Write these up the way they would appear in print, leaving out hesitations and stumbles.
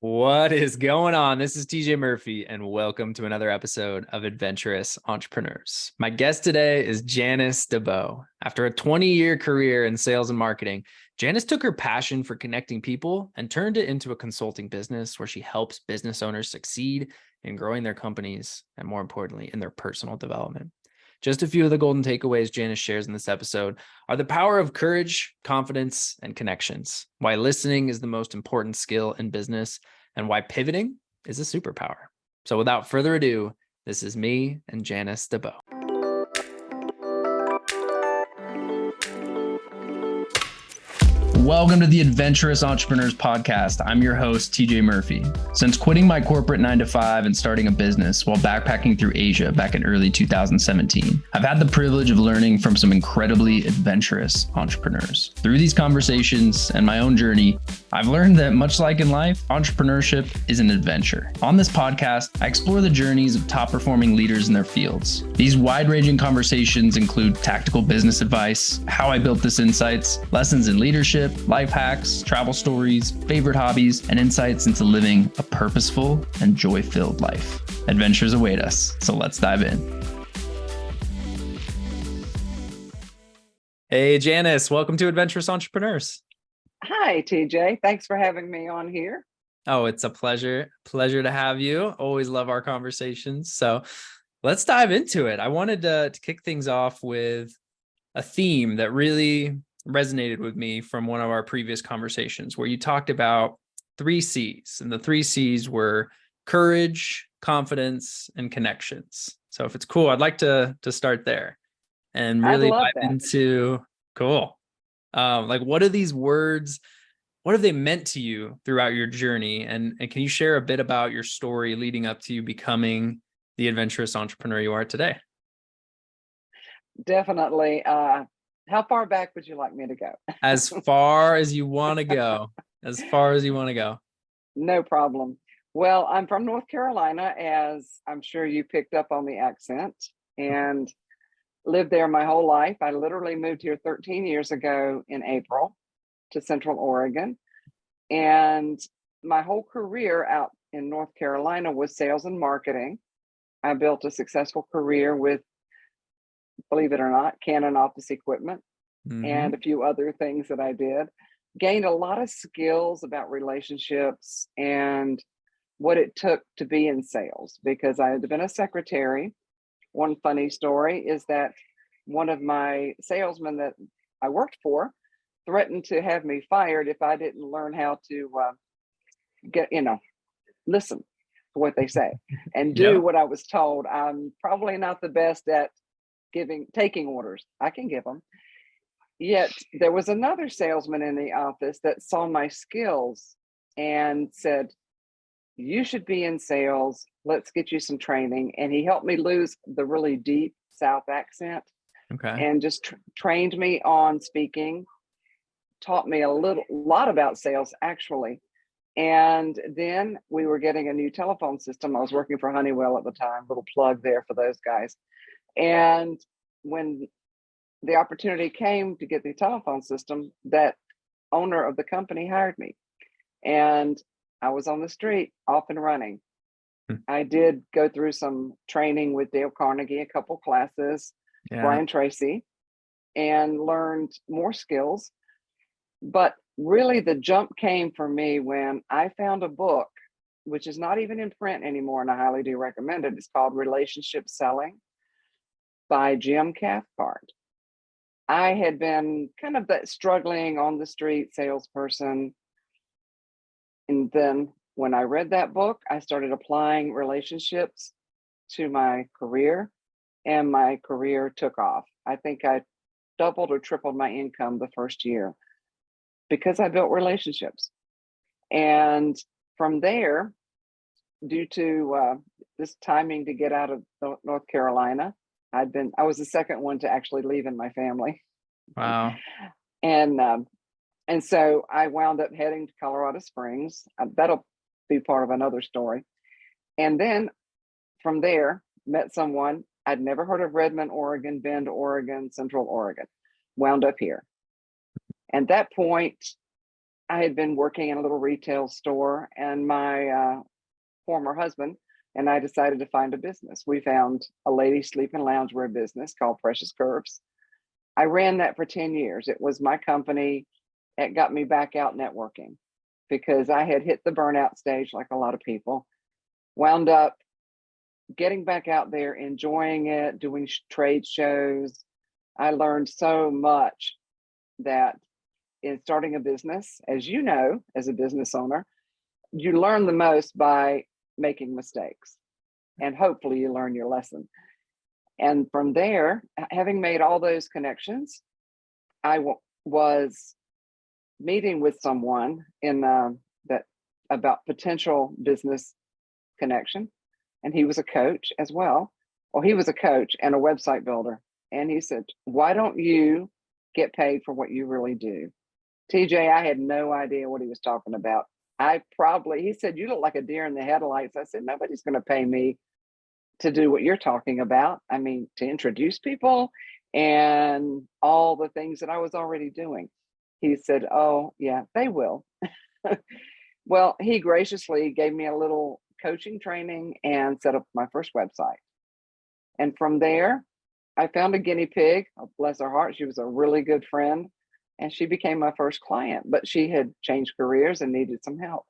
What is going on? This is TJ Murphy, and welcome to another episode of Adventurous Entrepreneurs. My guest today is Janice Debo. After a 20-year career in sales and marketing, Janice took her passion for connecting people and turned it into a consulting business where she helps business owners succeed in growing their companies and, more importantly, in their personal development. Just a few of the golden takeaways Janice shares in this episode are the power of courage, confidence, and connections, why listening is the most important skill in business, and why pivoting is a superpower. So without further ado, this is me and Janice Debo. Welcome to the Adventurous Entrepreneurs Podcast. I'm your host, TJ Murphy. Since quitting my corporate 9-to-5 and starting a business while backpacking through Asia back in early 2017, I've had the privilege of learning from some incredibly adventurous entrepreneurs. Through these conversations and my own journey, I've learned that much like in life, entrepreneurship is an adventure. On this podcast, I explore the journeys of top-performing leaders in their fields. These wide-ranging conversations include tactical business advice, how I built this insights, lessons in leadership, life hacks, travel stories, favorite hobbies, and insights into living a purposeful and joy-filled life. Adventures await us, so let's dive in. Hey, Janice, welcome to Adventurous Entrepreneurs. Hi, TJ. Thanks for having me on here. Oh, it's a pleasure. Pleasure to have you. Always love our conversations. So let's dive into it. I wanted to kick things off with a theme that really resonated with me from one of our previous conversations where you talked about 3 C's, and the 3 C's were courage, confidence, and connections. So if it's cool, I'd like to start there and really dive into cool. Like, what are these words? What have they meant to you throughout your journey? And can you share a bit about your story leading up to you becoming the adventurous entrepreneur you are today? Definitely. How far back would you like me to go? As far as you want to go. As far as you want to go. No problem. Well, I'm from North Carolina, as I'm sure you picked up on the accent, and lived there my whole life. I literally moved here 13 years ago in April to Central Oregon. And my whole career out in North Carolina was sales and marketing. I built a successful career with, believe it or not, Canon office equipment and a few other things that I did. Gained a lot of skills about relationships and what it took to be in sales, because I had been a secretary. One funny story is that one of my salesmen that I worked for threatened to have me fired if I didn't learn how to listen to what they say and do what I was told. I'm probably not the best at taking orders. I can give them. Yet there was another salesman in the office that saw my skills and said, "You should be in sales. Let's get you some training." And he helped me lose the really deep South accent. Okay. And just trained me on speaking, taught me a lot about sales, actually. And then we were getting a new telephone system. I was working for Honeywell at the time, little plug there for those guys. And when the opportunity came to get the telephone system, that owner of the company hired me. And I was on the street, off and running. I did go through some training with Dale Carnegie, a couple classes, Brian Tracy, and learned more skills. But really the jump came for me when I found a book, which is not even in print anymore, and I highly do recommend it. It's called Relationship Selling by Jim Cathcart. I had been kind of that struggling on the street salesperson. And then when I read that book, I started applying relationships to my career, and my career took off. I think I doubled or tripled my income the first year because I built relationships. And from there, due to this timing to get out of North Carolina, I was the second one to actually leave in my family. Wow. And so I wound up heading to Colorado Springs. That'll be part of another story. And then from there, met someone. I'd never heard of Redmond, Oregon, Bend, Oregon, Central Oregon. Wound up here. And at that point, I had been working in a little retail store, and my former husband and I decided to find a business. We found a ladies' sleep and loungewear business called Precious Curves. I ran that for 10 years. It was my company. It got me back out networking because I had hit the burnout stage like a lot of people, wound up getting back out there, enjoying it, doing trade shows. I learned so much that in starting a business, as you know, as a business owner, you learn the most by making mistakes, and hopefully you learn your lesson. And from there, having made all those connections, I was meeting with someone in that about potential business connection, and he was a coach as well. Well, he was a coach and a website builder, and he said, "Why don't you get paid for what you really do?" TJ, I had no idea what he was talking about. He said, "You look like a deer in the headlights." I said, "Nobody's going to pay me to do what you're talking about. I mean, to introduce people and all the things that I was already doing." He said, "Oh, yeah, they will." Well, he graciously gave me a little coaching training and set up my first website. And from there, I found a guinea pig. Oh, bless her heart. She was a really good friend. And she became my first client, but she had changed careers and needed some help.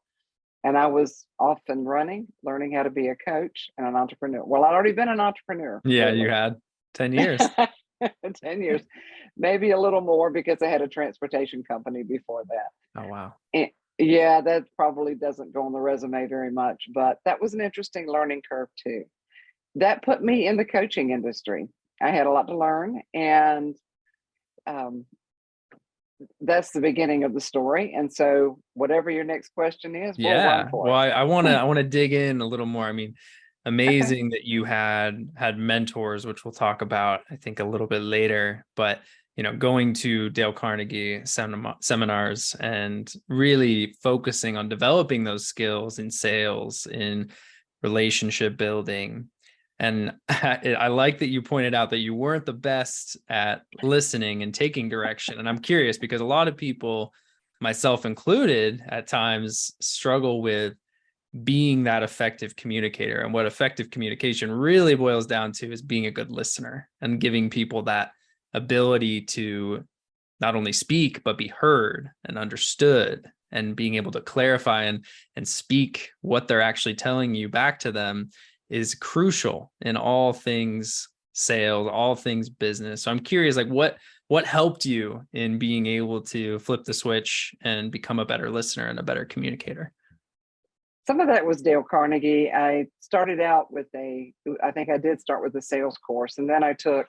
And I was off and running, learning how to be a coach and an entrepreneur. Well, I'd already been an entrepreneur. Yeah, really. you had 10 years. 10 years, maybe a little more because I had a transportation company before that. Oh, wow. And yeah, that probably doesn't go on the resume very much, but that was an interesting learning curve too. That put me in the coaching industry. I had a lot to learn, and that's the beginning of the story. And so whatever your next question is, we'll run for Well, it. I want to dig in a little more. I mean, amazing that you had mentors, which we'll talk about, I think, a little bit later. But going to Dale Carnegie seminars and really focusing on developing those skills in sales, in relationship building. And I like that you pointed out that you weren't the best at listening and taking direction. And I'm curious because a lot of people, myself included, at times struggle with being that effective communicator. And what effective communication really boils down to is being a good listener and giving people that ability to not only speak, but be heard and understood, and being able to clarify and speak what they're actually telling you back to them is crucial in all things sales, all things business. So I'm curious, like what helped you in being able to flip the switch and become a better listener and a better communicator? Some of that was Dale Carnegie. I started out with I think I did start with a sales course, and then I took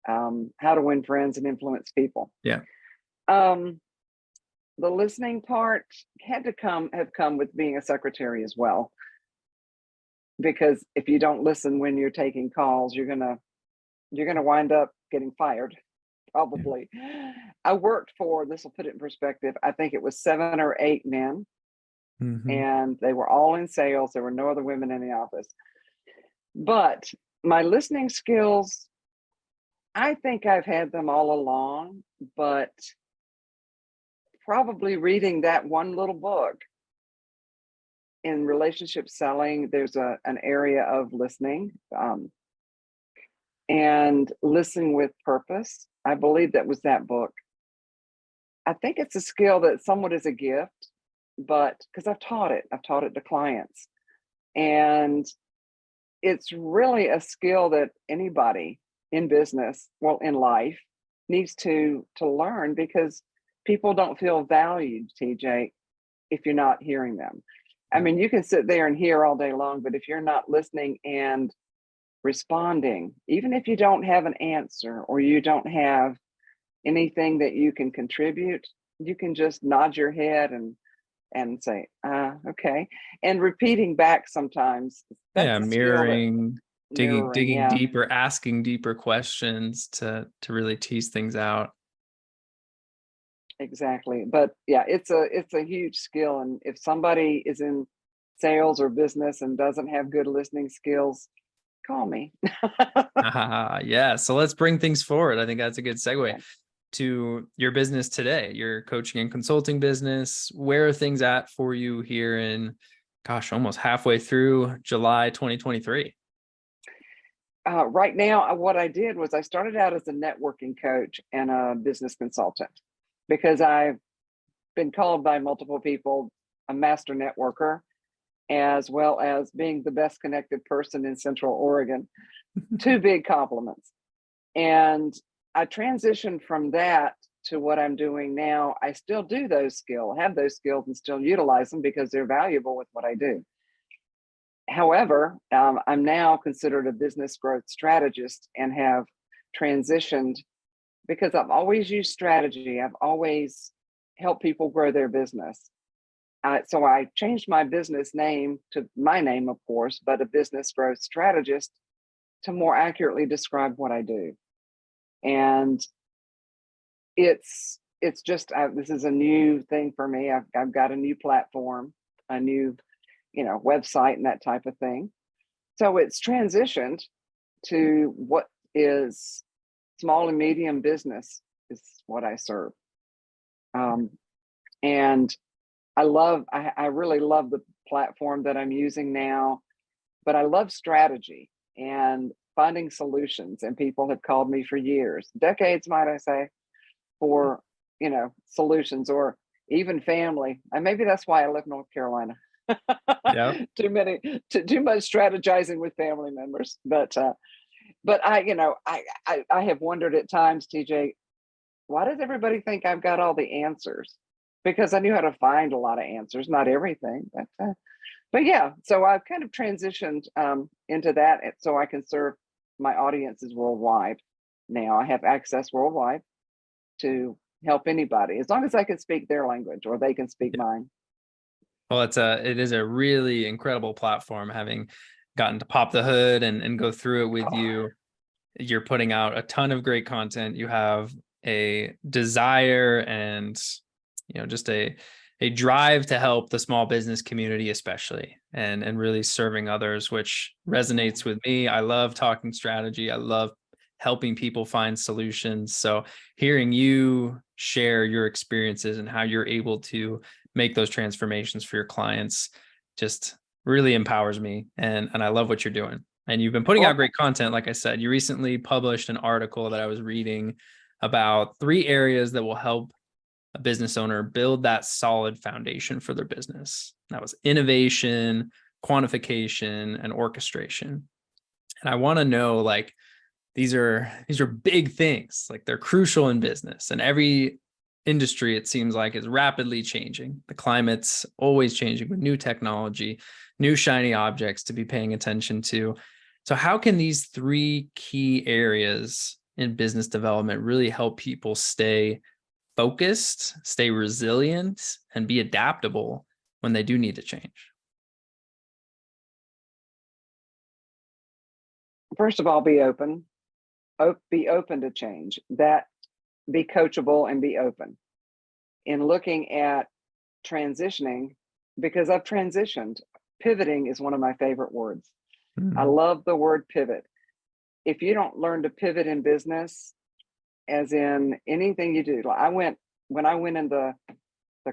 How to Win Friends and Influence People. Yeah. The listening part had to have come with being a secretary as well. Because if you don't listen when you're taking calls, you're gonna wind up getting fired, probably. Yeah. I worked for, this will put it in perspective, I think it was 7 or 8 men, and they were all in sales. There were no other women in the office. But my listening skills, I think I've had them all along, but probably reading that one little book. In relationship selling, there's an area of listening and listening with purpose. I believe that was that book. I think it's a skill that somewhat is a gift, but because I've taught it to clients. And it's really a skill that anybody in business, well, in life, needs to learn, because people don't feel valued, TJ, if you're not hearing them. I mean, you can sit there and hear all day long, but if you're not listening and responding, even if you don't have an answer or you don't have anything that you can contribute, you can just nod your head and say, okay. And repeating back sometimes. Yeah, mirroring, digging yeah. deeper, asking deeper questions to really tease things out. Exactly. But yeah, it's a huge skill. And if somebody is in sales or business and doesn't have good listening skills, call me. Yeah. So let's bring things forward. I think that's a good segue. Okay. to your business today, your coaching and consulting business. Where are things at for you here in, gosh, almost halfway through July 2023? Right now, what I did was I started out as a networking coach and a business consultant because I've been called by multiple people a master networker, as well as being the best connected person in Central Oregon. Two big compliments. And I transitioned from that to what I'm doing now. I still do those skills, have those skills, and still utilize them because they're valuable with what I do. However, I'm now considered a business growth strategist and have transitioned because I've always used strategy. I've always helped people grow their business. So I changed my business name to my name, of course, but a business growth strategist to more accurately describe what I do. And it's just this is a new thing for me. I've got a new platform, a new website and that type of thing. So it's transitioned to what is small and medium business is what I serve. And I really love the platform that I'm using now, but I love strategy and finding solutions. And people have called me for years, decades, might I say, for, solutions or even family. And maybe that's why I live in North Carolina. Yeah. Too much strategizing with family members. But I have wondered at times, TJ, why does everybody think I've got all the answers? Because I knew how to find a lot of answers, not everything, but yeah. So I've kind of transitioned into that, so I can serve my audiences worldwide. Now I have access worldwide to help anybody, as long as I can speak their language or they can speak mine. Well, it is a really incredible platform, having gotten to pop the hood and go through it with you. You're putting out a ton of great content. You have a desire and just a drive to help the small business community, especially, and really serving others, which resonates with me. I love talking strategy. I love helping people find solutions. So hearing you share your experiences and how you're able to make those transformations for your clients just really empowers me. And I love what you're doing. And you've been putting out great content. Like I said, you recently published an article that I was reading about 3 areas that will help a business owner build that solid foundation for their business. That was innovation, quantification, and orchestration. And I want to know, like, these are big things. Like, they're crucial in business, and every industry, it seems like, is rapidly changing. The climate's always changing with new technology, new shiny objects to be paying attention to. So how can these 3 key areas in business development really help people stay focused, stay resilient, and be adaptable when they do need to change? First of all, be open. Be open to change. Be coachable and be open in looking at transitioning, because I've transitioned. Pivoting is one of my favorite words. I love the word pivot. If you don't learn to pivot in business, as in anything you do, when I went in the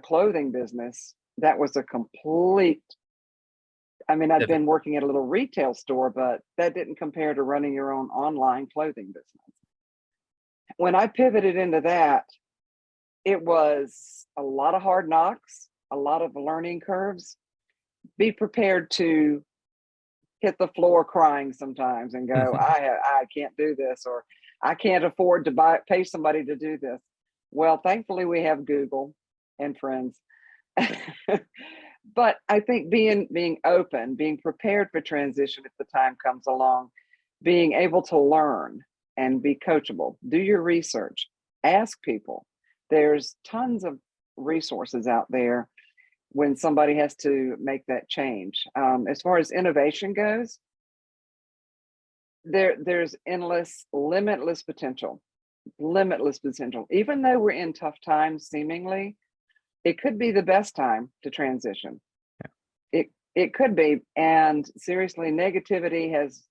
clothing business, that was a complete, I'd been working at a little retail store, but that didn't compare to running your own online clothing business. When I pivoted into that, it was a lot of hard knocks, a lot of learning curves. Be prepared to hit the floor crying sometimes and go, I can't do this, or I can't afford to pay somebody to do this. Well, thankfully we have Google and friends. But I think being open, being prepared for transition if the time comes along, being able to learn and be coachable, do your research, ask people. There's tons of resources out there when somebody has to make that change. As far as innovation goes, there's limitless potential. Even though we're in tough times, seemingly, it could be the best time to transition. Yeah. It could be. And seriously, negativity has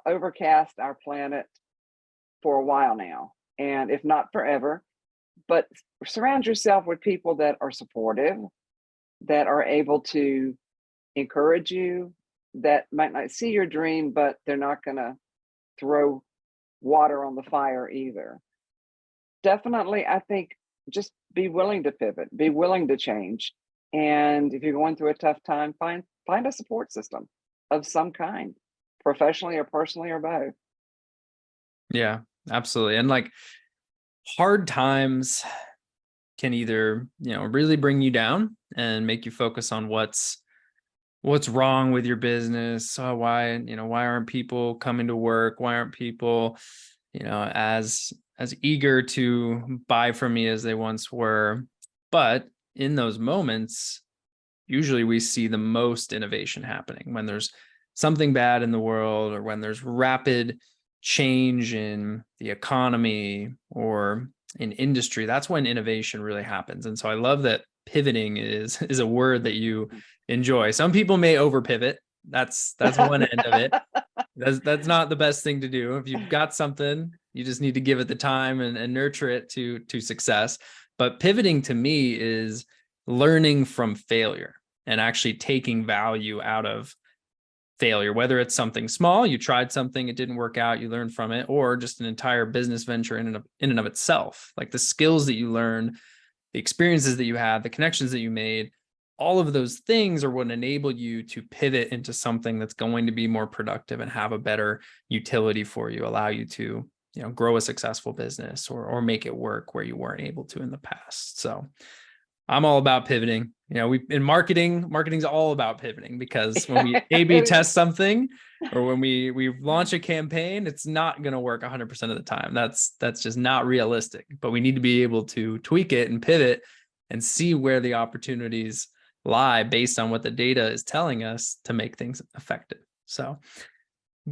overcast our planet for a while now. and if not forever, but surround yourself with people that are supportive, that are able to encourage you, that might not see your dream, but they're not going to throw water on the fire either. Definitely, I think just be willing to pivot, be willing to change. And if you're going through a tough time, find a support system of some kind, professionally or personally or both. Yeah, absolutely. And like hard times can either, really bring you down and make you focus on what's wrong with your business. Oh, why aren't people coming to work? Why aren't people, as eager to buy from me as they once were? But in those moments, usually we see the most innovation happening when there's something bad in the world, or when there's rapid change in the economy or in industry. That's when innovation really happens. And so I love that pivoting is a word that you enjoy. Some people may over pivot. That's one end of it. That's not the best thing to do. If you've got something, you just need to give it the time and nurture it to success. But pivoting to me is learning from failure and actually taking value out of failure, whether it's something small, you tried something, it didn't work out, you learned from it, or just an entire business venture in and of itself. Like the skills that you learned, the experiences that you had, the connections that you made, all of those things are what enable you to pivot into something that's going to be more productive and have a better utility for you, allow you to, grow a successful business or make it work where you weren't able to in the past. So I'm all about pivoting. In marketing's all about pivoting, because when we A/B test something, or when we launch a campaign, it's not going to work 100% of the time. That's just not realistic. But we need to be able to tweak it and pivot and see where the opportunities lie based on what the data is telling us to make things effective. So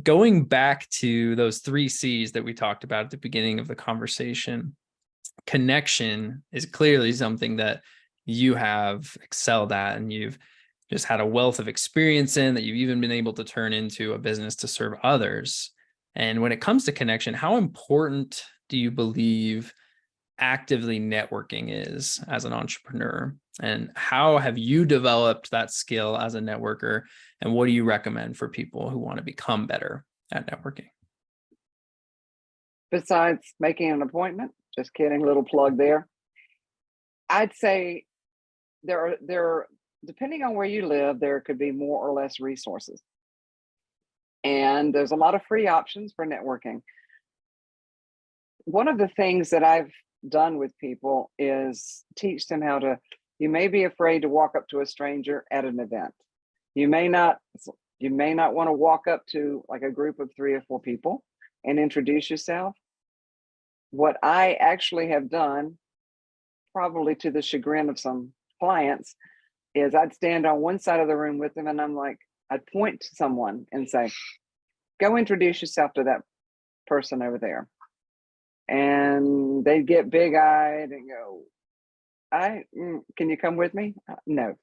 going back to those 3 C's that we talked about at the beginning of the conversation, connection is clearly something that you have excelled at, and you've just had a wealth of experience in, that you've even been able to turn into a business to serve others. And when it comes to connection, how important do you believe actively networking is as an entrepreneur? And how have you developed that skill as a networker? And what do you recommend for people who want to become better at networking? Besides making an appointment, just kidding, little plug there. I'd say there are, depending on where you live, there could be more or less resources. And there's a lot of free options for networking. One of the things that I've done with people is teach them you may be afraid to walk up to a stranger at an event. You may not want to walk up to like a group of 3 or 4 people and introduce yourself. What I actually have done, probably to the chagrin of some clients, is I'd stand on one side of the room with them, and I'd point to someone and say, go introduce yourself to that person over there. And they'd get big-eyed and go, can you come with me? No,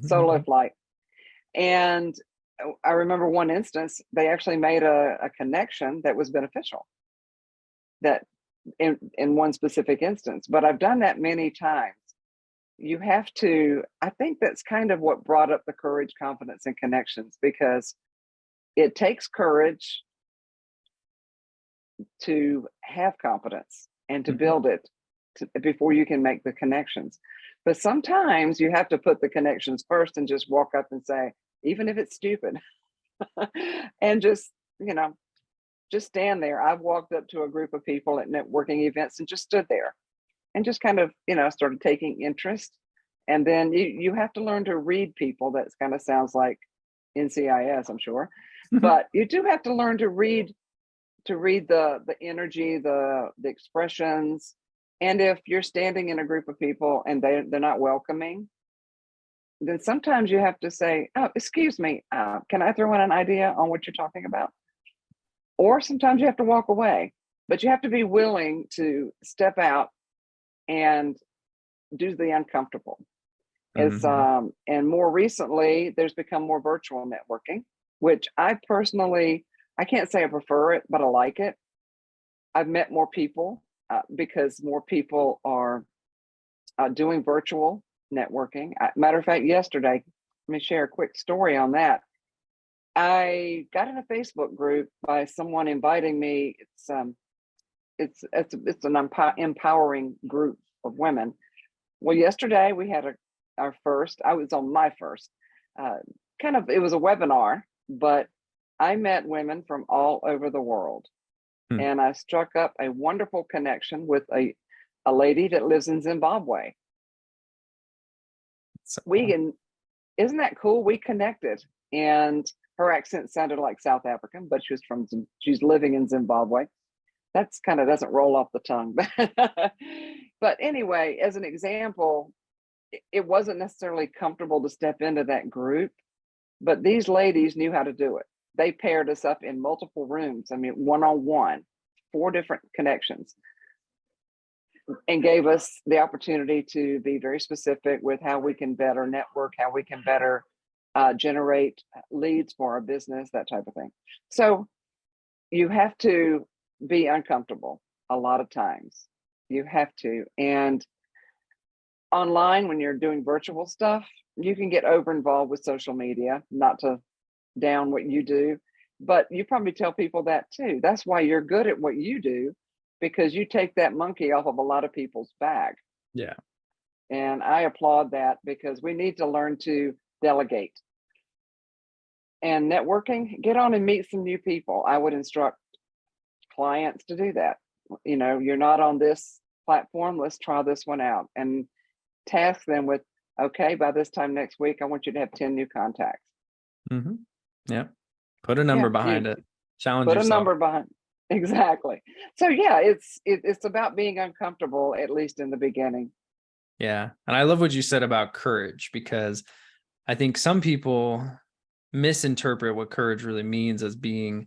solo flight. And I remember one instance, they actually made a connection that was beneficial, that in one specific instance. But I've done that many times. You have to, I think that's kind of what brought up the courage, confidence, and connections, because it takes courage to have confidence and to build it before you can make the connections. But sometimes you have to put the connections first and just walk up and say, even if it's stupid, and just stand there. I've walked up to a group of people at networking events and just stood there and just kind of, started taking interest. And then you have to learn to read people. That kind of sounds like NCIS, I'm sure. But you do have to learn to read the energy, the expressions. And if you're standing in a group of people and they're not welcoming, then sometimes you have to say, oh, excuse me, can I throw in an idea on what you're talking about? Or sometimes you have to walk away, but you have to be willing to step out and do the uncomfortable. And more recently, there's become more virtual networking, which I personally, I can't say I prefer it, but I like it. I've met more people because more people are doing virtual networking. Matter of fact, yesterday, let me share a quick story on that. I got in a Facebook group by someone inviting me. It's an empowering group of women. Well, yesterday we had our first. I was on my first. It was a webinar, but I met women from all over the world, and I struck up a wonderful connection with a lady that lives in Zimbabwe. So cool. Isn't that cool? We connected, and her accent sounded like South African, but she's living in Zimbabwe. That's kind of doesn't roll off the tongue. But anyway, as an example, it wasn't necessarily comfortable to step into that group, but these ladies knew how to do it. They paired us up in multiple rooms. I mean, one-on-one, 4 different connections, and gave us the opportunity to be very specific with how we can better network, how we can better generate leads for our business, that type of thing. So you have to be uncomfortable a lot of times. You have to. And online, when you're doing virtual stuff, you can get over involved with social media, not to down what you do, but you probably tell people that too. That's why you're good at what you do, because you take that monkey off of a lot of people's back. Yeah. And I applaud that, because we need to learn to delegate. And networking, get on and meet some new people. I would instruct clients to do that. You're not on this platform, let's try this one out, and task them with, okay, by this time next week, I want you to have 10 new contacts. Mm-hmm. Yeah. Put a number behind it. Challenge yourself. Put a number behind. Exactly. So yeah, it's about being uncomfortable, at least in the beginning. Yeah. And I love what you said about courage, because I think some people misinterpret what courage really means as being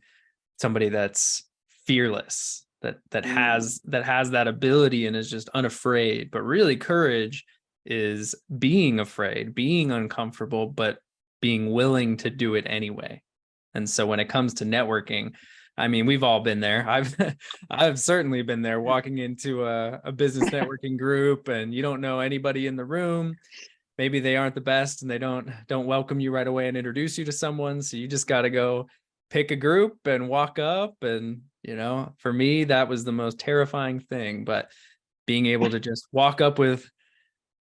somebody that's fearless, that has that ability and is just unafraid. But really, courage is being afraid, being uncomfortable, but being willing to do it anyway. And so when it comes to networking, I mean, we've all been there. I've certainly been there, walking into a business networking group, and you don't know anybody in the room. Maybe they aren't the best, and they don't welcome you right away and introduce you to someone. So you just got to go pick a group and walk up. And, for me, that was the most terrifying thing. But being able to just walk up with,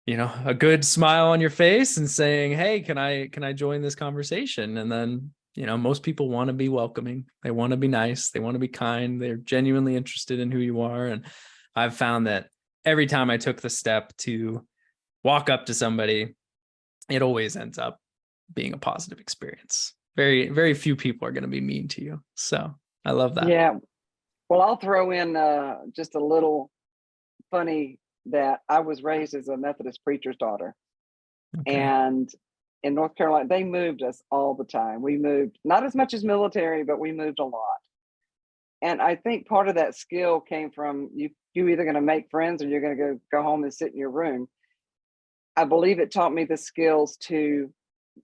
a good smile on your face and saying, hey, can I join this conversation? And then, most people want to be welcoming. They want to be nice. They want to be kind. They're genuinely interested in who you are. And I've found that every time I took the step to walk up to somebody, it always ends up being a positive experience. Very, very few people are going to be mean to you. So I love that. Yeah. Well, I'll throw in just a little funny that I was raised as a Methodist preacher's daughter. Okay. And in North Carolina, they moved us all the time. We moved, not as much as military, but we moved a lot. And I think part of that skill came from you either going to make friends or you're going to go home and sit in your room. I believe it taught me the skills to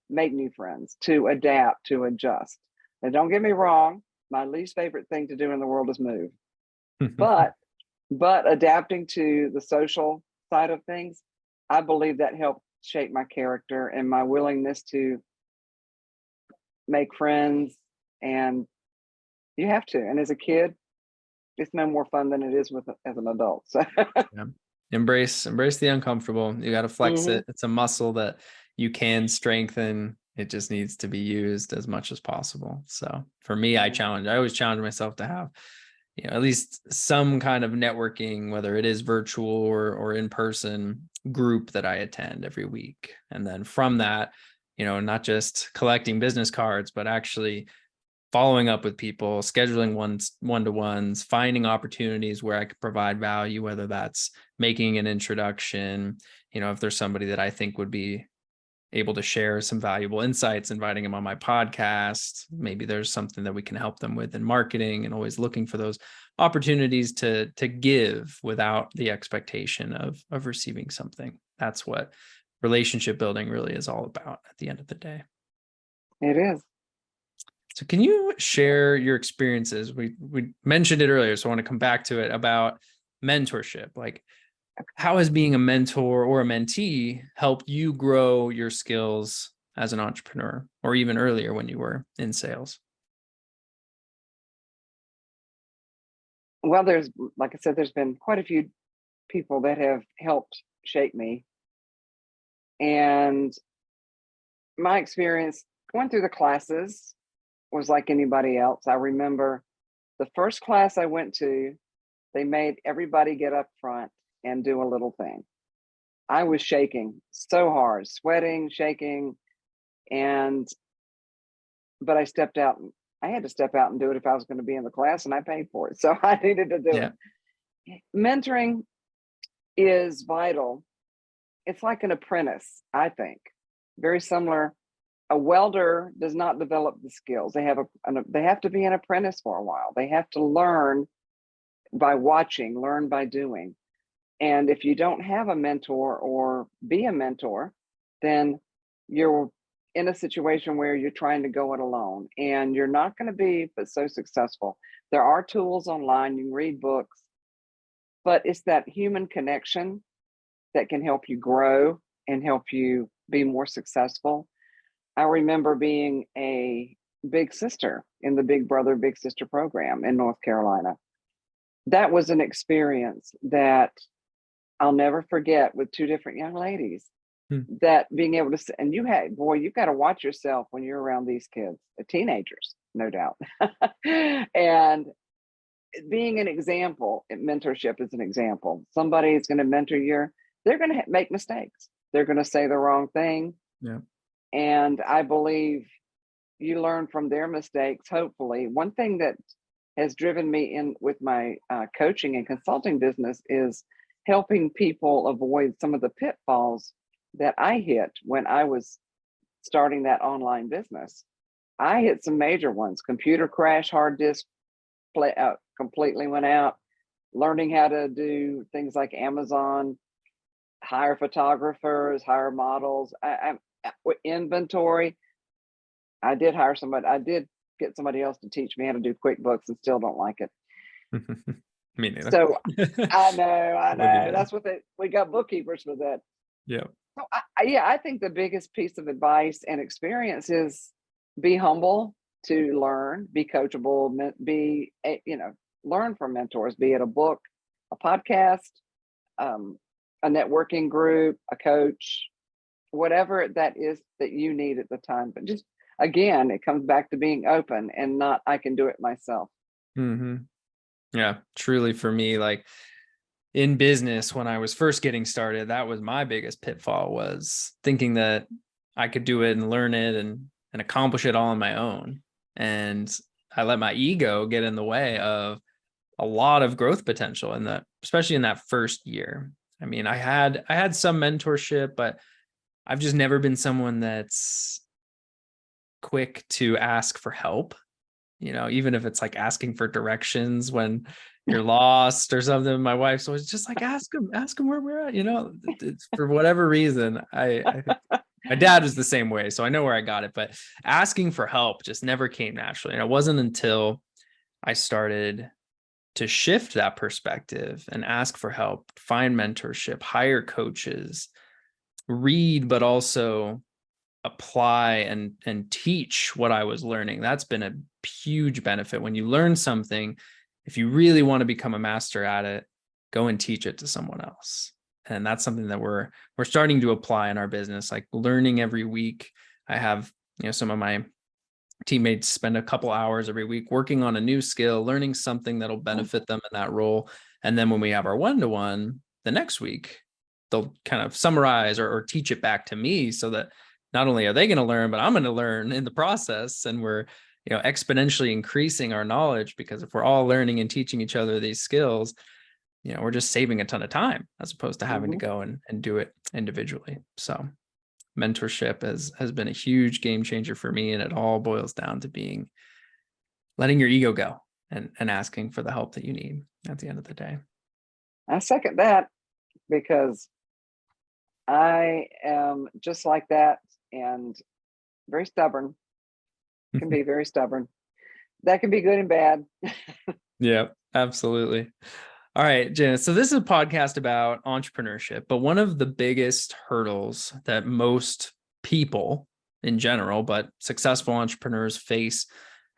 make new friends, to adapt, to adjust. And don't get me wrong, my least favorite thing to do in the world is move. but adapting to the social side of things, I believe that helped shape my character and my willingness to make friends. And you have to. And as a kid, it's no more fun than it is as an adult. So yeah. Embrace the uncomfortable. You got to flex it. It's a muscle that you can strengthen. It just needs to be used as much as possible. So for me, I always challenge myself to have, at least some kind of networking, whether it is virtual or in person group that I attend every week. And then from that, not just collecting business cards, but actually following up with people, scheduling one-to-ones, finding opportunities where I could provide value, whether that's making an introduction, if there's somebody that I think would be able to share some valuable insights, inviting them on my podcast. Maybe there's something that we can help them with in marketing, and always looking for those opportunities to give without the expectation of receiving something. That's what relationship building really is all about at the end of the day. It is. So can you share your experiences? We mentioned it earlier, so I want to come back to it, about mentorship. Like, how has being a mentor or a mentee helped you grow your skills as an entrepreneur, or even earlier when you were in sales? Well, like I said, there's been quite a few people that have helped shape me. And my experience going through the classes was like anybody else. I remember the first class I went to, they made everybody get up front and do a little thing. I was shaking so hard, sweating, shaking, but I stepped out. I had to step out and do it if I was going to be in the class, and I paid for it. So I needed to do it. Mentoring is vital. It's like an apprentice, I think. Very similar. A welder does not develop the skills. They have to be an apprentice for a while. They have to learn by watching, learn by doing. And if you don't have a mentor or be a mentor, then you're in a situation where you're trying to go it alone, and you're not going to be but so successful. There are tools online, you can read books, but it's that human connection that can help you grow and help you be more successful. I remember being a big sister in the Big Brother, Big Sister program in North Carolina. That was an experience that I'll never forget, with two different young ladies. That being able to, and you've got to watch yourself when you're around these kids, teenagers, no doubt. And being an example, mentorship is an example. Somebody is going to mentor you. They're going to make mistakes. They're going to say the wrong thing. Yeah. And I believe you learn from their mistakes, hopefully. One thing that has driven me in with my coaching and consulting business is helping people avoid some of the pitfalls that I hit when I was starting that online business. I hit some major ones. Computer crash, hard disk completely went out. Learning how to do things like Amazon, hire photographers, hire models, inventory. I did hire somebody. I did get somebody else to teach me how to do QuickBooks, and still don't like it. Me neither. So I know. That's what we got bookkeepers for that. Yeah. So I think the biggest piece of advice and experience is be humble to learn, be coachable, learn from mentors, be it a book, a podcast, a networking group, a coach, whatever that is that you need at the time. But just, again, it comes back to being open and not, I can do it myself. Mm-hmm. Yeah, truly for me, like in business, when I was first getting started, that was my biggest pitfall, was thinking that I could do it and learn it and accomplish it all on my own. And I let my ego get in the way of a lot of growth potential in that, especially in that first year. I mean, I had some mentorship, but I've just never been someone that's quick to ask for help. Even if it's like asking for directions when you're lost or something. My wife's always just like, ask him where we're at. It's, for whatever reason, I think my dad was the same way, so I know where I got it. But asking for help just never came naturally. And it wasn't until I started to shift that perspective and ask for help, find mentorship, hire coaches, read, but also apply and teach what I was learning. That's been a huge benefit. When you learn something, if you really want to become a master at it, go and teach it to someone else. And that's something that we're starting to apply in our business, like learning every week. I have, some of my teammates spend a couple hours every week working on a new skill, learning something that'll benefit them in that role. And then when we have our one-to-one the next week, they'll kind of summarize or teach it back to me, so that not only are they going to learn, but I'm going to learn in the process. And we're, exponentially increasing our knowledge, because if we're all learning and teaching each other these skills, we're just saving a ton of time as opposed to having to go and do it individually. So mentorship has been a huge game changer for me. And it all boils down to letting your ego go and asking for the help that you need at the end of the day. I second that, because I am just like that and very stubborn. Can be very stubborn. That can be good and bad. Yeah, absolutely. All right, Janice. So this is a podcast about entrepreneurship, but one of the biggest hurdles that most people in general, but successful entrepreneurs face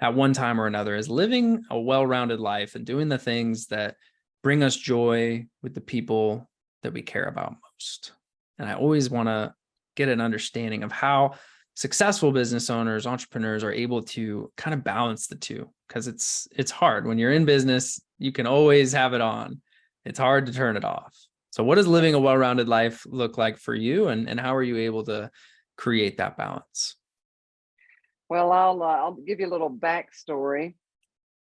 at one time or another is living a well-rounded life and doing the things that bring us joy with the people that we care about most. And I always want to get an understanding of how successful business owners, entrepreneurs are able to kind of balance the two, because it's hard. When you're in business, you can always have it on. It's hard to turn it off. So what does living a well-rounded life look like for you, and how are you able to create that balance? Well, I'll give you a little backstory.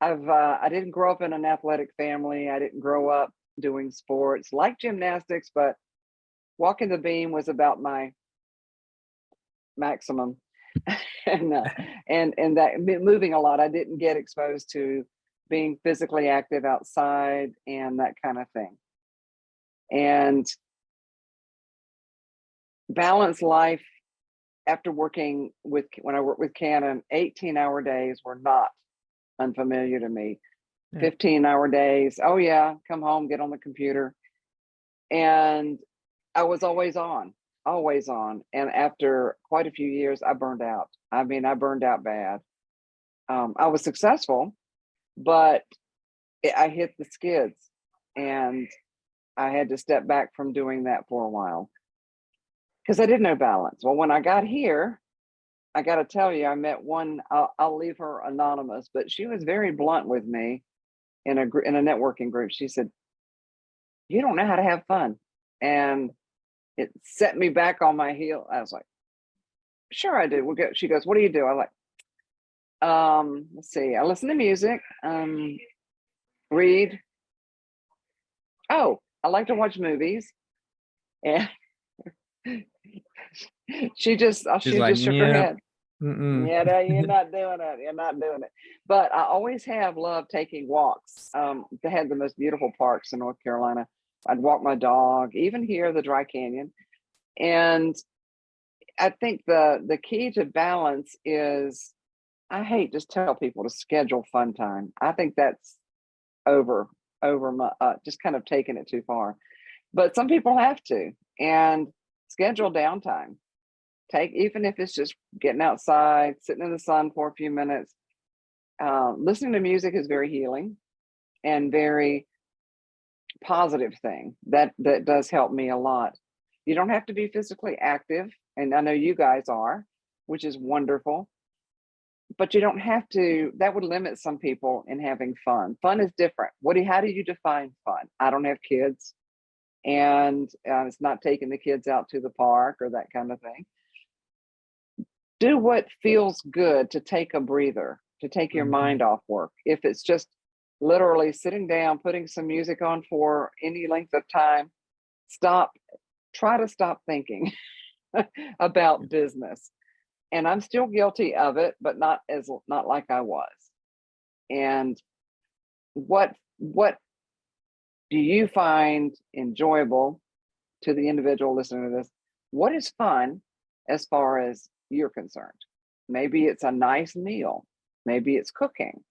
I didn't grow up in an athletic family. I didn't grow up doing sports like gymnastics, but walking the beam was about my maximum. and that moving a lot. I didn't get exposed to being physically active outside and that kind of thing. And balanced life after when I worked with Canon, 18-hour days were not unfamiliar to me. 15-hour days. Oh yeah, come home, get on the computer. And I was always on. And after quite a few years, I burned out. I mean, I burned out bad. I was successful, but I hit the skids and I had to step back from doing that for a while because I didn't know balance. Well, when I got here, I got to tell you, I met one, I'll leave her anonymous, but she was very blunt with me in a networking group. She said, "You don't know how to have fun." And it set me back on my heel. I was like, "Sure I do." She goes, "What do you do?" I'm like, let's see. I listen to music, read. Oh, I like to watch movies. And she just shook her head. Yeah, no, you're not doing it. You're not doing it. But I always have loved taking walks. They had the most beautiful parks in North Carolina. I'd walk my dog, even here, the Dry Canyon. And I think the key to balance is, I hate just tell people to schedule fun time. I think that's over my just kind of taking it too far. But some people have to, and schedule downtime. Even if it's just getting outside, sitting in the sun for a few minutes. Listening to music is very healing and very positive thing. That does help me a lot. You don't have to be physically active, and I know you guys are, which is wonderful. But you don't have to. That would limit some people in having fun. Fun is different. How do you define fun? I don't have kids, and it's not taking the kids out to the park or that kind of thing. Do what feels good to take a breather, to take your mind off work. If it's just literally sitting down, putting some music on for any length of time, try to stop thinking about business. And I'm still guilty of it, but not like I was. And what do you find enjoyable to the individual listening to this? What is fun as far as you're concerned? Maybe it's a nice meal. Maybe it's cooking.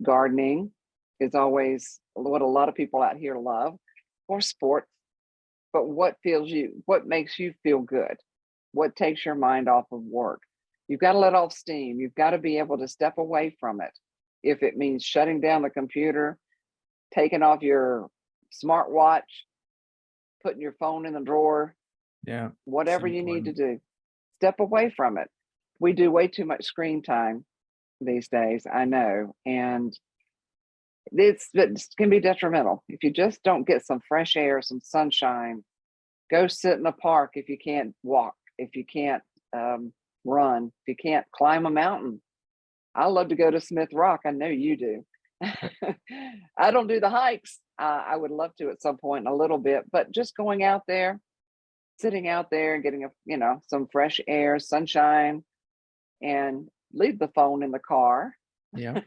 Gardening is always what a lot of people out here love, or sports. But what makes you feel good? What takes your mind off of work? You've got to let off steam. You've got to be able to step away from it. If it means shutting down the computer, taking off your smartwatch, putting your phone in the drawer, whatever you need to do, step away from it. We do way too much screen time these days, I know, and it can be detrimental. If you just don't get some fresh air, some sunshine, go sit in the park. If you can't walk, if you can't run, if you can't climb a mountain. I love to go to Smith Rock. I know you do. I don't do the hikes. I would love to at some point, a little bit, but just going out there, sitting out there and getting some fresh air, sunshine, and leave the phone in the car. Yeah.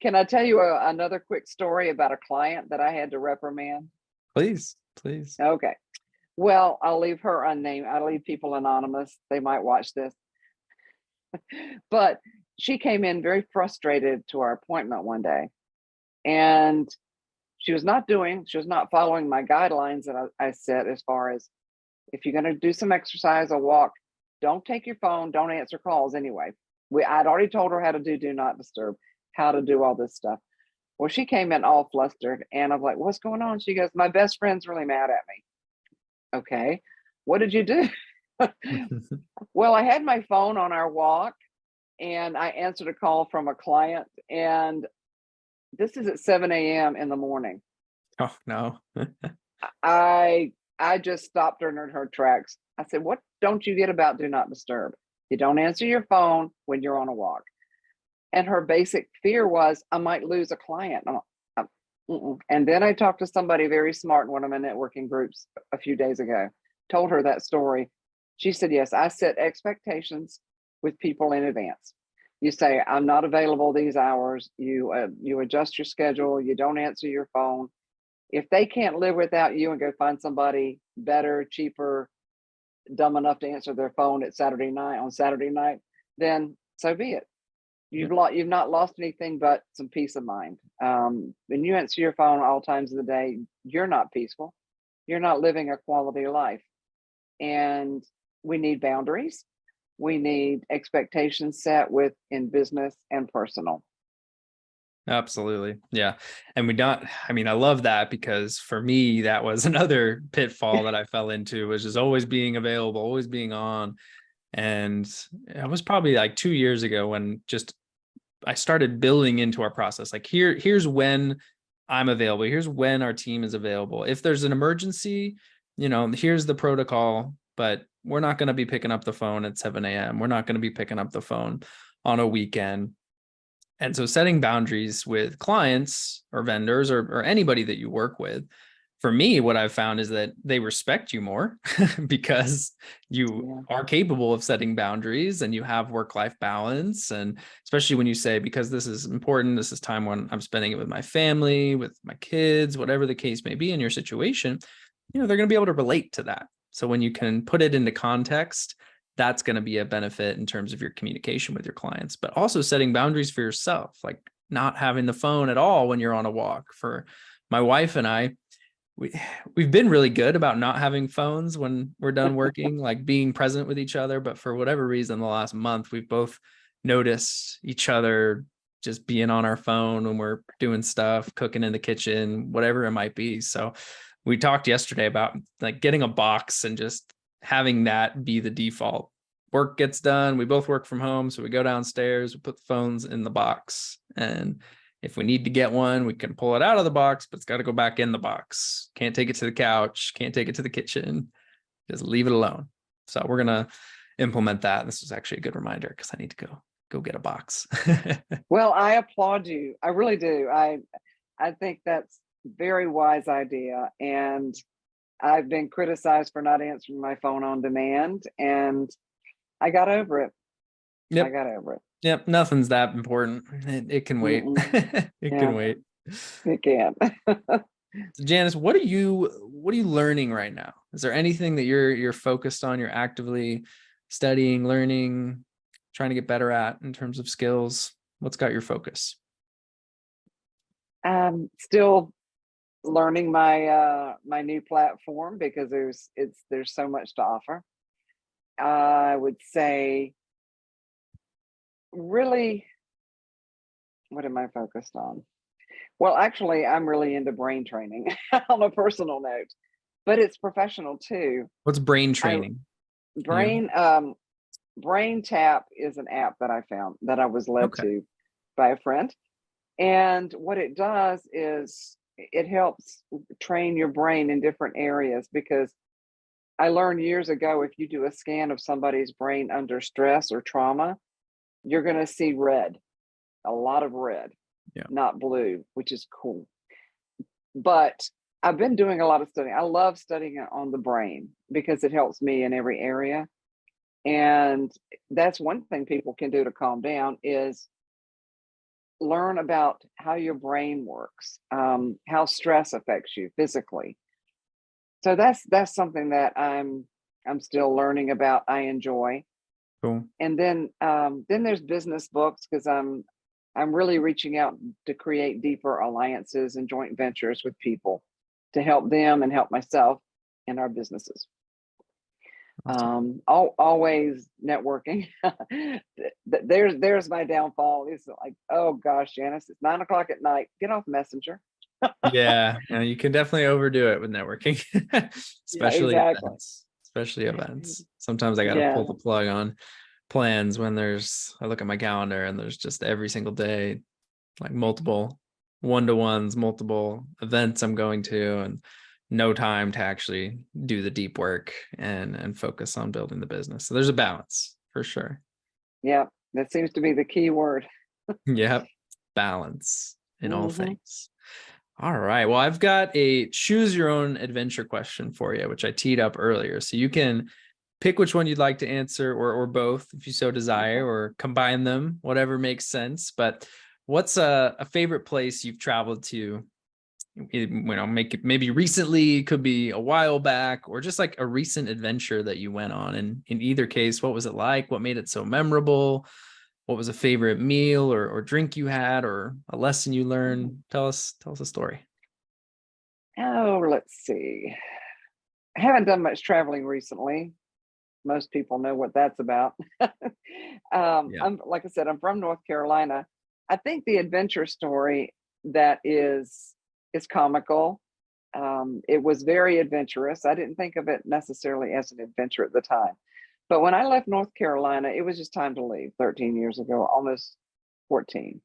Can I tell you another quick story about a client that I had to reprimand? Please. Okay. Well, I'll leave her unnamed. I'll leave people anonymous. They might watch this. But she came in very frustrated to our appointment one day. And she was not following my guidelines that I set, as far as, if you're going to do some exercise or walk, don't take your phone, don't answer calls anyway. I'd already told her how to do not disturb, how to do all this stuff. Well, she came in all flustered, and I'm like, what's going on? She goes, my best friend's really mad at me. Okay, what did you do? Well, I had my phone on our walk, and I answered a call from a client, and this is at 7 a.m. in the morning. Oh, no. I just stopped her in her tracks. I said, what don't you get about do not disturb? You don't answer your phone when you're on a walk. And her basic fear was, I might lose a client. And then I talked to somebody very smart in one of my networking groups a few days ago, told her that story. She said, yes, I set expectations with people in advance. You say, I'm not available these hours. You adjust your schedule. You don't answer your phone. If they can't live without you and go find somebody better, cheaper, dumb enough to answer their phone on Saturday night, then so be it. You've not lost anything but some peace of mind. When you answer your phone all times of the day, you're not peaceful. You're not living a quality life. And we need boundaries. We need expectations set in business and personal. Absolutely. Yeah. And I love that, because for me, that was another pitfall that I fell into, was just always being available, always being on. And it was probably like 2 years ago when I started building into our process. Like, here's when I'm available. Here's when our team is available. If there's an emergency, here's the protocol, but we're not going to be picking up the phone at 7 a.m. We're not going to be picking up the phone on a weekend. And so setting boundaries with clients or vendors or anybody that you work with, for me, what I've found is that they respect you more because you are capable of setting boundaries and you have work-life balance. And especially when you say, because this is important, this is time when I'm spending it with my family, with my kids, whatever the case may be in your situation, they're going to be able to relate to that. So when you can put it into context, that's going to be a benefit in terms of your communication with your clients, but also setting boundaries for yourself, like not having the phone at all when you're on a walk. For my wife and I, we've been really good about not having phones when we're done working, like being present with each other. But for whatever reason, the last month, we've both noticed each other just being on our phone when we're doing stuff, cooking in the kitchen, whatever it might be. So we talked yesterday about like getting a box and just having that be the default. Work gets done. We both work from home. So we go downstairs, we put the phones in the box. And if we need to get one, we can pull it out of the box, but it's got to go back in the box. Can't take it to the couch. Can't take it to the kitchen. Just leave it alone. So we're going to implement that. This was actually a good reminder because I need to go get a box. Well, I applaud you. I really do. I think that's a very wise idea. And I've been criticized for not answering my phone on demand, and I got over it. Yep. I got over it. Yep. Nothing's that important. It can wait. It can wait. It can. So Janice, what are you learning right now? Is there anything that you're focused on, you're actively studying, learning, trying to get better at in terms of skills? What's got your focus? Still learning my my new platform, because there's so much to offer. I would say, really, what am I focused on? Well, actually, I'm really into brain training on a personal note, but it's professional too. What's brain training? Brain Tap is an app that I found, that I was led to by a friend. And what it does is it helps train your brain in different areas, because I learned years ago, if you do a scan of somebody's brain under stress or trauma, you're going to see red, a lot of red, not blue, which is cool. But I've been doing a lot of studying. I love studying on the brain because it helps me in every area. And that's one thing people can do to calm down, is learn about how your brain works, how stress affects you physically. So that's something that I'm still learning about. I enjoy. Cool. And then there's business books, because I'm I'm really reaching out to create deeper alliances and joint ventures with people to help them and help myself in our businesses. Awesome. Always networking. There's my downfall. It's like, oh gosh, Janice, it's 9 o'clock at night. Get off Messenger. Yeah, you can definitely overdo it with networking, Yeah, especially exactly. events. Especially events. Sometimes I got to Yeah. pull the plug on plans when I look at my calendar and there's just every single day, like multiple one-to-ones, multiple events I'm going to, and no time to actually do the deep work and focus on building the business. So there's a balance for sure. Yeah. That seems to be the key word. Yep. Balance in all Hmm. things. All right. Well, I've got a choose your own adventure question for you, which I teed up earlier. So you can pick which one you'd like to answer, or both if you so desire, Okay. or combine them, whatever makes sense. But what's a favorite place you've traveled to? Maybe recently, could be a while back, or just like a recent adventure that you went on. And in either case, what was it like? What made it so memorable? What was a favorite meal or drink you had, or a lesson you learned? Tell us a story. Oh, let's see. I haven't done much traveling recently. Most people know what that's about. Yeah. I'm like I said, I'm from North Carolina. I think the adventure story that is comical. It was very adventurous. I didn't think of it necessarily as an adventure at the time. But when I left North Carolina, it was just time to leave 13 years ago, almost 14.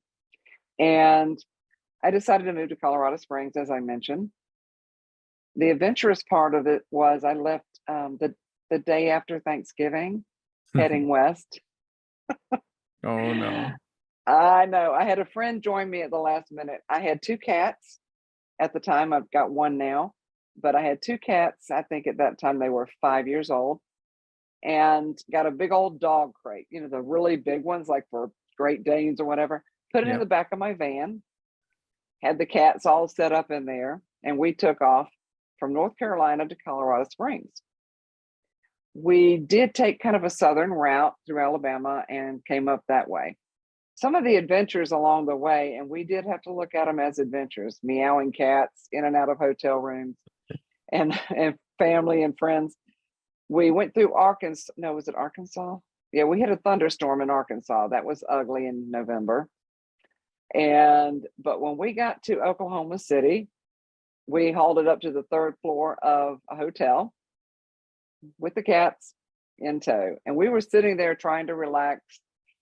And I decided to move to Colorado Springs, as I mentioned. The adventurous part of it was I left the day after Thanksgiving, heading west. Oh no. I know. I had a friend join me at the last minute. I had two cats at the time. I've got one now, but I had two cats. I think at that time they were 5 years old, and got a big old dog crate, the really big ones, like for Great Danes or whatever. Put it in Yep. the back of my van, had the cats all set up in there, and we took off from North Carolina to Colorado Springs. We did take kind of a southern route through Alabama and came up that way. Some of the adventures along the way, and we did have to look at them as adventures, meowing cats in and out of hotel rooms, and family and friends. We went through Arkansas. No, was it Arkansas? Yeah, we had a thunderstorm in Arkansas. That was ugly in November. But when we got to Oklahoma City, we hauled it up to the third floor of a hotel with the cats in tow. And we were sitting there trying to relax.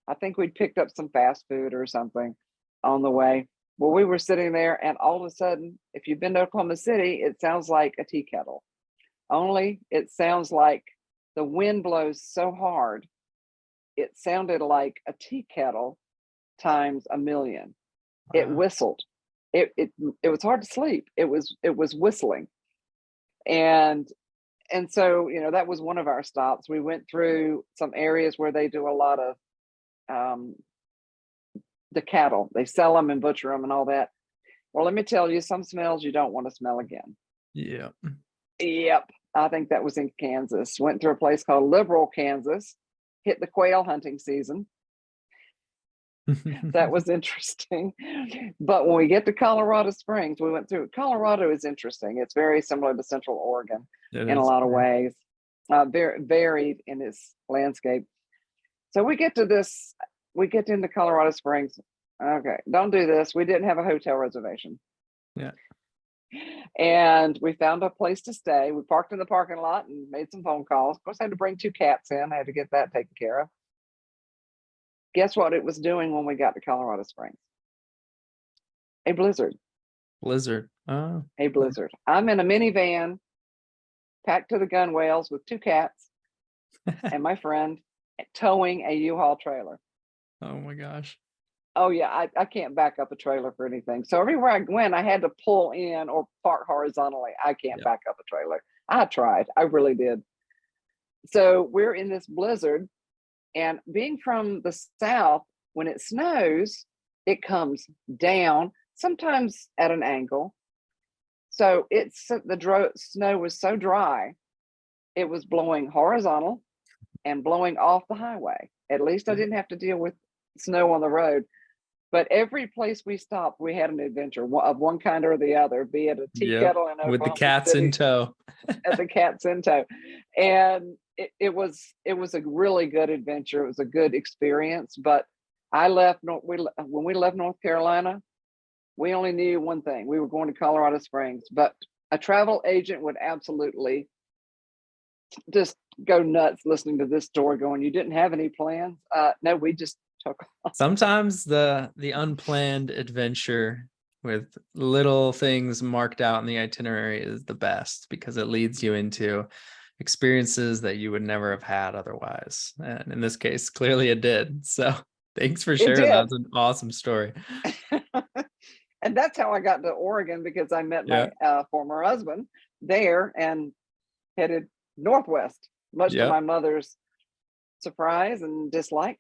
I think we'd picked up some fast food or something on the way. Well, we were sitting there, and all of a sudden, if you've been to Oklahoma City, it sounds like a tea kettle. Only it sounds like the wind blows so hard, it sounded like a tea kettle times a million. It Wow. whistled. It was hard to sleep. It was whistling. And so, that was one of our stops. We went through some areas where they do a lot of the cattle. They sell them and butcher them and all that. Well, let me tell you, some smells you don't want to smell again. Yeah. Yep. I think that was in Kansas. Went through a place called Liberal, Kansas. Hit the quail hunting season. That was interesting. But when we get to Colorado Springs, we went through. Colorado is interesting. It's very similar to Central Oregon It in a is. lot of ways. Very varied in its landscape. So we get into Colorado Springs. Okay, don't do this. We didn't have a hotel reservation. Yeah. And we found a place to stay. We parked in the parking lot and made some phone calls. Of course, I had to bring two cats in. I had to get that taken care of. Guess what it was doing when we got to Colorado Springs? A blizzard. Blizzard. Oh. A blizzard. I'm in a minivan packed to the gunwales with two cats and my friend towing a U-Haul trailer. Oh my gosh. Oh yeah, I can't back up a trailer for anything. So everywhere I went, I had to pull in or park horizontally. I can't Yeah. back up a trailer. I tried. I really did. So we're in this blizzard, and being from the South, when it snows, it comes down, sometimes at an angle. So snow was so dry, it was blowing horizontal and blowing off the highway. At least I didn't have to deal with snow on the road. But every place we stopped, we had an adventure of one kind or the other, be it a tea kettle in With the Oklahoma cats City, in tow. at the Cats in Tow. And it was a really good adventure. It was a good experience. But I left when we left North Carolina, we only knew one thing. We were going to Colorado Springs, but a travel agent would absolutely just go nuts listening to this story going, you didn't have any plans? No, we just took off. Sometimes the unplanned adventure with little things marked out in the itinerary is the best, because it leads you into experiences that you would never have had otherwise. And in this case, clearly it did. So thanks for sharing. That's an awesome story. And that's how I got to Oregon, because I met my former husband there and headed northwest, much to my mother's surprise and dislike.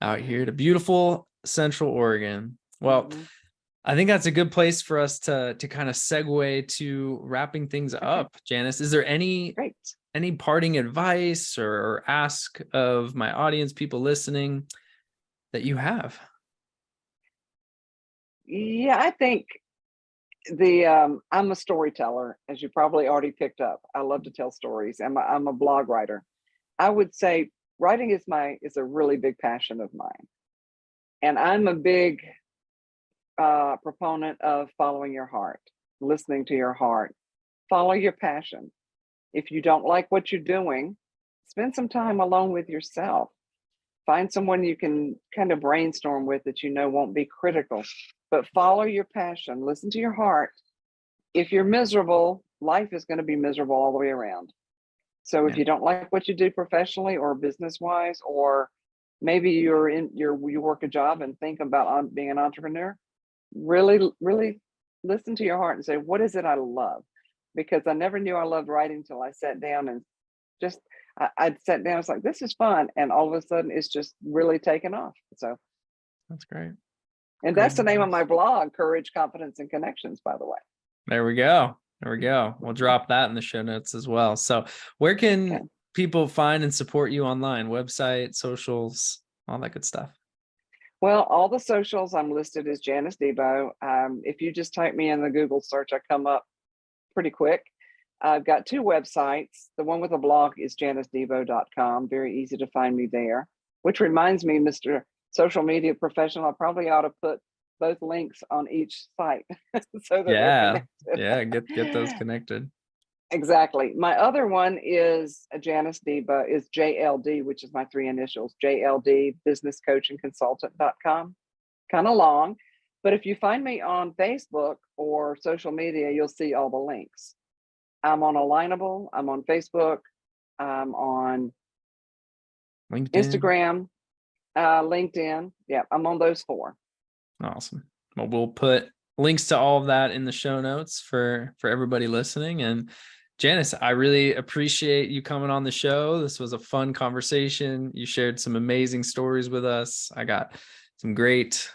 Out here to beautiful Central Oregon. Well, I think that's a good place for us to kind of segue to wrapping things up. Janice, is there any parting advice or ask of my audience, people listening, that you have? Yeah, I think I'm a storyteller, as you probably already picked up. I love to tell stories. I'm a blog writer. I would say writing is a really big passion of mine. And I'm a big proponent of following your heart, listening to your heart, follow your passion. If you don't like what you're doing, spend some time alone with yourself. Find someone you can kind of brainstorm with that won't be critical, but follow your passion, listen to your heart. If you're miserable, life is going to be miserable all the way around. So if you don't like what you do professionally or business-wise, or maybe you work a job and think about being an entrepreneur, really, really listen to your heart and say, what is it I love? Because I never knew I loved writing till I sat down and I'd sat down. It's like, this is fun. And all of a sudden it's just really taken off. So that's great. And that's the name of my blog, Courage, Confidence, and Connections, by the way. There we go. We'll drop that in the show notes as well. So where can people find and support you online? Website, socials, all that good stuff. Well, all the socials I'm listed as Janice Debo. If you just type me in the Google search, I come up pretty quick. I've got 2 websites. The one with a blog is janicedebo.com. Very easy to find me there, which reminds me, Mr. Social Media Professional, I probably ought to put both links on each site so that get those connected. Exactly. My other one is Janice Debo, is JLD, which is my 3 initials, JLD Business Coaching Consultant.com. Kind of long, but if you find me on Facebook or social media, you'll see all the links. I'm on Alignable, I'm on Facebook, I'm on LinkedIn. Instagram, LinkedIn. Yeah, I'm on those 4. Awesome. Well, we'll put links to all of that in the show notes for everybody listening. And Janice, I really appreciate you coming on the show. This was a fun conversation. You shared some amazing stories with us. I got some great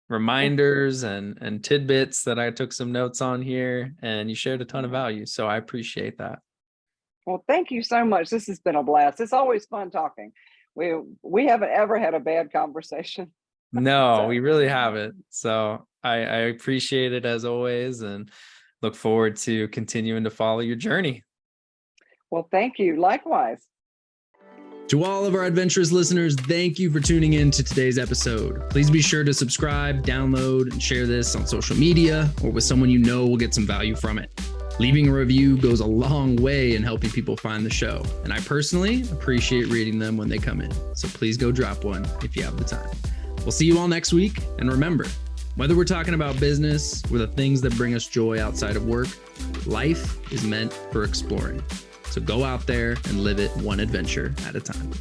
reminders and tidbits that I took some notes on here, and you shared a ton of value. So I appreciate that. Well, thank you so much. This has been a blast. It's always fun talking. We haven't ever had a bad conversation. No, we really haven't. So I appreciate it as always, and look forward to continuing to follow your journey. Well, thank you. Likewise. To all of our Adventurous listeners, thank you for tuning in to today's episode. Please be sure to subscribe, download, and share this on social media or with someone you know will get some value from it. Leaving a review goes a long way in helping people find the show, and I personally appreciate reading them when they come in. So please go drop one if you have the time. We'll see you all next week, and remember, whether we're talking about business or the things that bring us joy outside of work, life is meant for exploring. So go out there and live it one adventure at a time.